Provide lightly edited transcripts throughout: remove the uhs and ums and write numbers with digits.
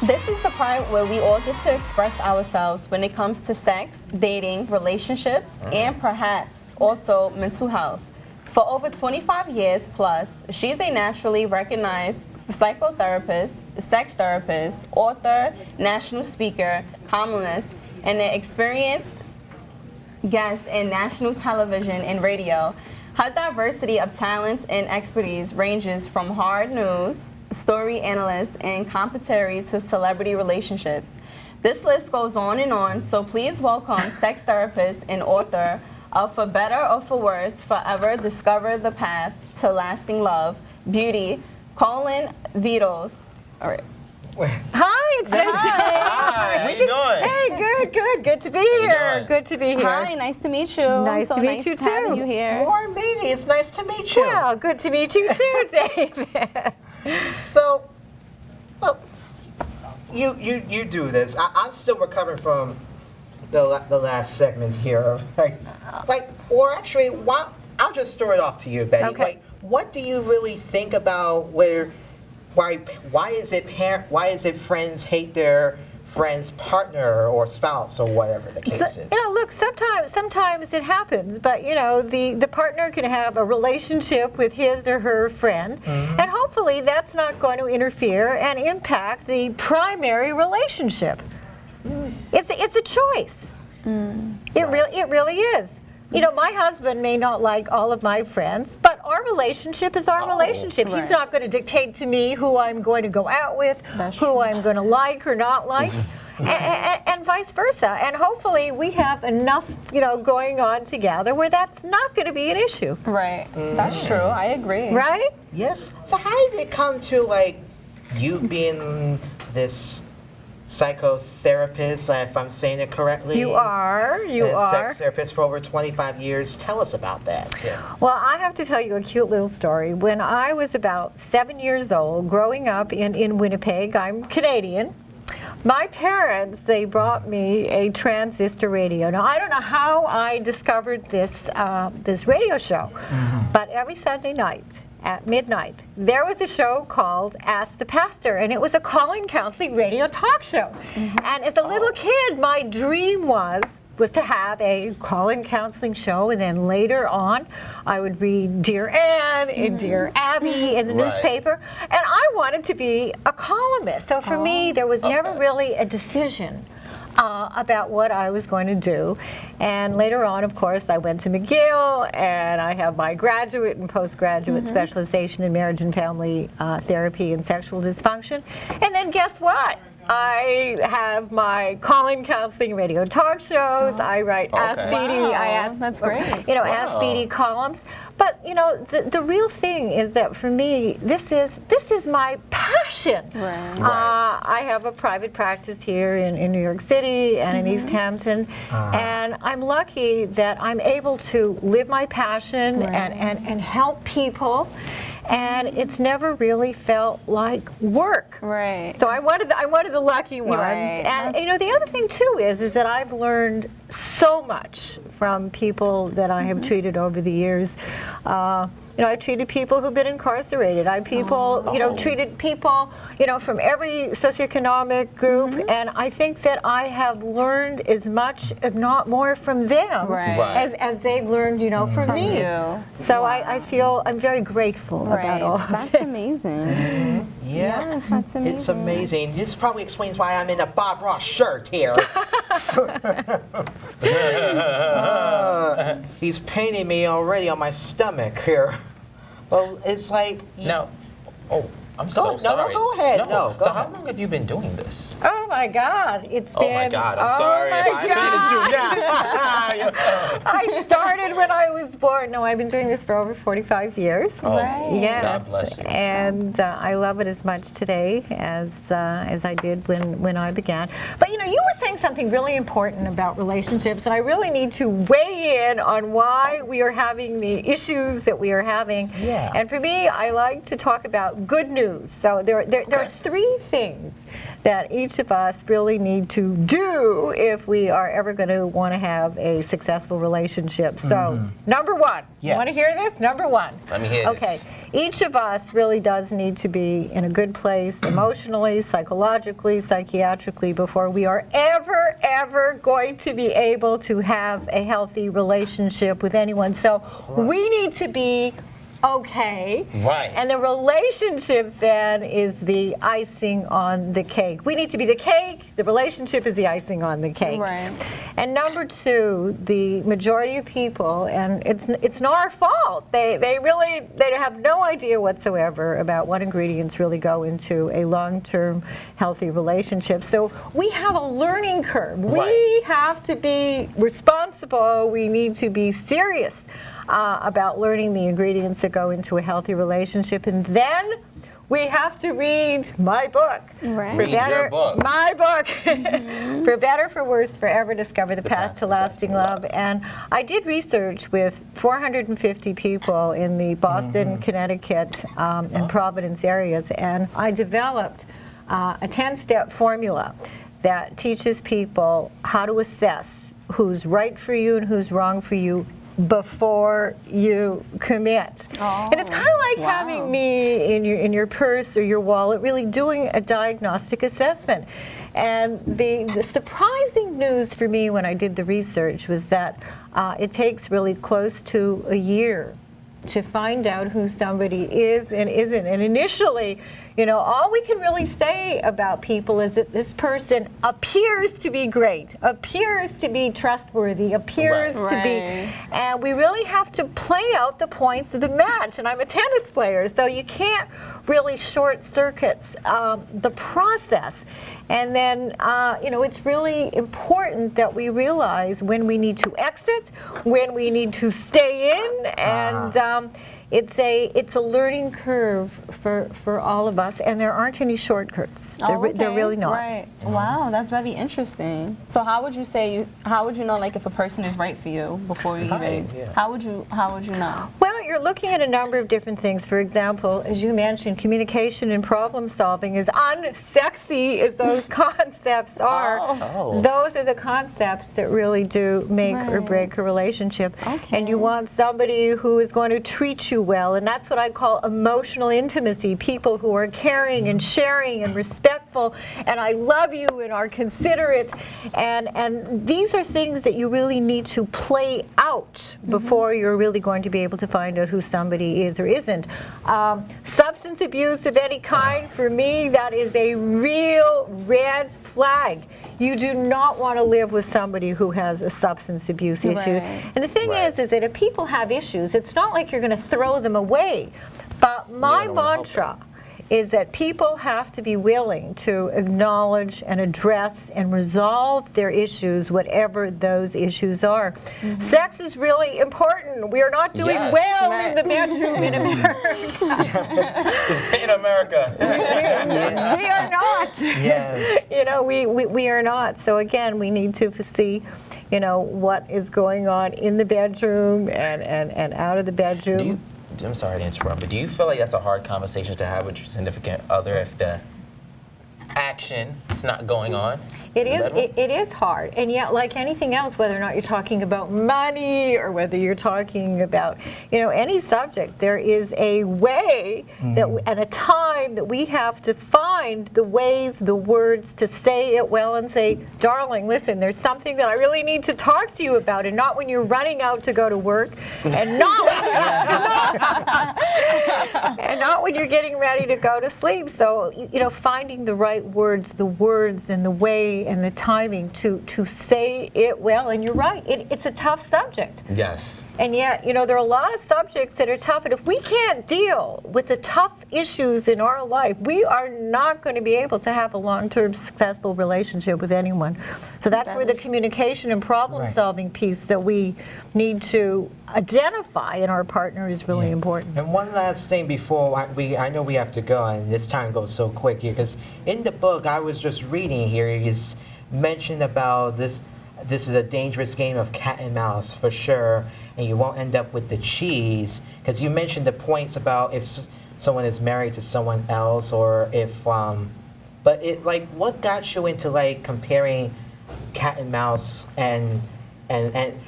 This is the part where we all get to express ourselves when it comes to sex, dating, relationships, and perhaps also mental health. For over 25 years plus, she's a nationally recognized psychotherapist, sex therapist, author, national speaker, columnist, and an experienced guest in national television and radio. Her diversity of talents and expertise ranges from hard news, story analyst, and commentary to celebrity relationships. This list goes on, so please welcome sex therapist and author of For Better or For Worse, Forever Discover the Path to Lasting Love, Beatty Cohan-Vrettos. All right. Hi, it's nice. Hi, how you doing? Hey, good to be here. Good to be here. Hi, nice to meet you. Nice to meet you too. Having you here. More Beatty, it's nice to meet you. Well, good to meet you too, David. So, well, you do this. I'm still recovering from the last segment here. Or actually, I'll just throw it off to you, Betty. Okay. What do you really think about why is it friends hate their friend's partner or spouse or whatever the case is? Look, sometimes it happens, but the partner can have a relationship with his or her friend, and hopefully that's not going to interfere and impact the primary relationship. It's a choice. It really is. My husband may not like all of my friends, but our relationship is our relationship. Right. He's not going to dictate to me who I'm going to go out with, who I'm going to like or not like, and vice versa. And hopefully we have enough, going on together where that's not going to be an issue. Right. That's true. I agree. Right? Yes. So how did it come to you being this psychotherapist, if I'm saying it correctly? You are. Sex therapist for over 25 years. Tell us about that, too. Well, I have to tell you a cute little story. When I was about 7 years old, growing up in Winnipeg, I'm Canadian, my parents, they brought me a transistor radio. Now, I don't know how I discovered this radio show, but every Sunday night, at midnight, there was a show called Ask the Pastor, and it was a call-in counseling radio talk show. And as a little kid, my dream was to have a call-in counseling show, and then later on, I would read Dear Anne and Dear Abby in the newspaper, and I wanted to be a columnist. So for me, there was never really a decision about what I was going to do. And later on, of course, I went to McGill, and I have my graduate and postgraduate specialization in marriage and family therapy and sexual dysfunction. And then guess what? I have my call-in counseling radio talk shows. I write Ask Beatty. That's great. Ask Beatty columns. But the real thing is that for me, this is my passion. Right. I have a private practice here in New York City and in East Hampton, and I'm lucky that I'm able to live my passion and help people. And it's never really felt like work. Right. So I'm one of the lucky ones. Right. And the other thing too is that I've learned so much from people that I have treated over the years. I've treated people who've been incarcerated. I've treated people, from every socioeconomic group, and I think that I have learned as much, if not more, from them as they've learned, from me. So I feel I'm very grateful about all of That's this. amazing. Yes, that's amazing. It's amazing. This probably explains why I'm in a Bob Ross shirt here. He's painting me already on my stomach here. Well, it's like... No. Oh, I'm so sorry. No, go ahead. No. So how long have you been doing this? Oh my God, it's been... Oh my God, I'm sorry if I offended you. I started when I was born. No, I've been doing this for over 45 years. Oh, Yes. God bless you. And I love it as much today as I did when I began. But you were saying something really important about relationships, and I really need to weigh in on why we are having the issues that we are having. Yeah. And for me, I like to talk about good news. So there are three things that each of us really need to do if we are ever going to want to have a successful relationship. So, number one, you want to hear this? Number one. Let me hear Okay, this. each of us really does need to be in a good place emotionally, psychologically, psychiatrically before we are ever going to be able to have a healthy relationship with anyone. So, we need to be okay. Right. And the relationship then is the icing on the cake. We need to be the cake. The relationship is the icing on the cake. Right. And number two, the majority of people, and it's not our fault. They have no idea whatsoever about what ingredients really go into a long-term healthy relationship. So we have a learning curve. Right. We have to be responsible. We need to be serious about learning the ingredients that go into a healthy relationship, and then we have to read my book. Right. Read your book. My book. For better, for worse, forever discover the path to lasting love. And I did research with 450 people in the Boston, Connecticut, and Providence areas, and I developed a 10-step formula that teaches people how to assess who's right for you and who's wrong for you before you commit. And it's kind of like having me in your purse or your wallet, really doing a diagnostic assessment. And the surprising news for me when I did the research was that it takes really close to a year to find out who somebody is and isn't. And initially, all we can really say about people is that this person appears to be great, appears to be trustworthy, appears to be, and we really have to play out the points of the match. And I'm a tennis player, so you can't really short circuit the process. And then, it's really important that we realize when we need to exit, when we need to stay in, and it's a learning curve for all of us, and there aren't any shortcuts. There really not. Right. Wow, that's very interesting. So how would you know, like, if a person is right for you before you even? Yeah. How would you know? Well, you're looking at a number of different things. For example, as you mentioned, communication and problem solving, as unsexy as those concepts are, those are the concepts that really do make or break a relationship. Okay. And you want somebody who is going to treat you well, and that's what I call emotional intimacy. People who are caring and sharing and respectful, and I love you and are considerate, and these are things that you really need to play out before you're really going to be able to find out who somebody is or isn't. Substance abuse of any kind, for me, that is a real red flag. You do not want to live with somebody who has a substance abuse issue. And the thing is that if people have issues, it's not like you're going to throw them away. But my mantra is that people have to be willing to acknowledge and address and resolve their issues, whatever those issues are. Sex is really important. We are not doing well in the bedroom in America. In America. We are not. Yes. We are not. So again, we need to see, what is going on in the bedroom and out of the bedroom. I'm sorry to interrupt, but do you feel like that's a hard conversation to have with your significant other if the action is not going on? It is hard, and yet, like anything else, whether or not you're talking about money or whether you're talking about, any subject, there is a way that and a time that we have to find the ways, the words to say it well and say, darling, listen, there's something that I really need to talk to you about, and not when you're running out to go to work, and not and not when you're getting ready to go to sleep. So, finding the right words, and the way and the timing to say it well. And you're right, it's a tough subject. Yes. And yet, there are a lot of subjects that are tough, and if we can't deal with the tough issues in our life, we are not going to be able to have a long-term successful relationship with anyone. So that's where the communication and problem-solving piece that we need to identify in our partner is really important. And one last thing before I know we have to go, and this time goes so quick here, because in the book I was just reading here, he's mentioned about this is a dangerous game of cat and mouse for sure, and you won't end up with the cheese, because you mentioned the points about if someone is married to someone else, or if But it like, what got you into like comparing cat and mouse and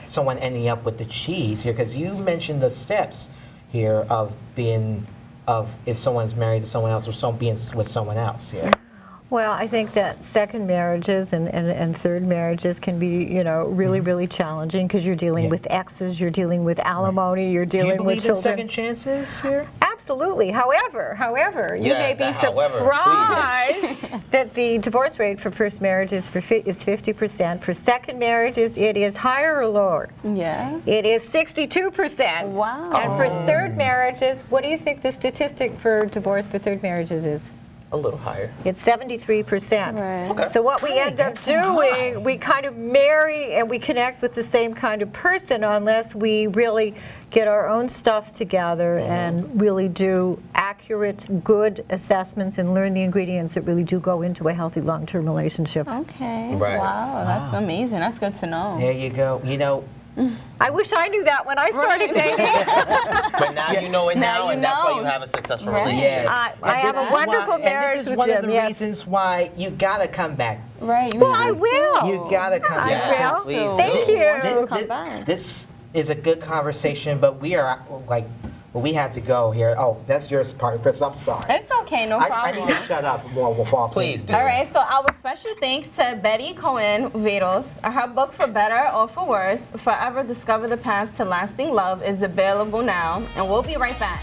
someone ending up with the cheese here? Because you mentioned the steps here of being if someone's married to someone else or being with someone else here. Well, I think that second marriages and third marriages can be, really, really challenging because you're dealing Yeah. with exes, you're dealing with alimony, you're Do you dealing with believe in children. second chances here? Absolutely. However, you Yes, may be that however, surprised that the divorce rate for first marriages is 50%. For second marriages, it is higher or lower? Yeah. It is 62%. Wow. And for third marriages, what do you think the statistic for divorce for third marriages is? A little higher. It's 73%. Right. Okay. So what we end up that's so high. doing, we kind of marry and we connect with the same kind of person unless we really get our own stuff together and really do accurate, good assessments and learn the ingredients that really do go into a healthy long-term relationship. Okay. Right. Wow, that's amazing. That's good to know. There you go. I wish I knew that when I started dating. But now you know it Now now, you and that's why know. you have a successful Right. relationship. Yes. I have a wonderful marriage And this is with one of Jim, the yes. reasons why you gotta come back. Right. You Well, need I to. will. You gotta come I back. will. Please do. Thank you. We'll come back. This is a good conversation, but we are like, we have to go here. Oh, that's your part, Chris. I'm sorry. It's okay, no I problem. need to shut up more before. Please do. All right, so our special thanks to Beatty Cohan-Vrettos. Her book, For Better or For Worse, Forever Discover the Path to Lasting Love, is available now, and we'll be right back.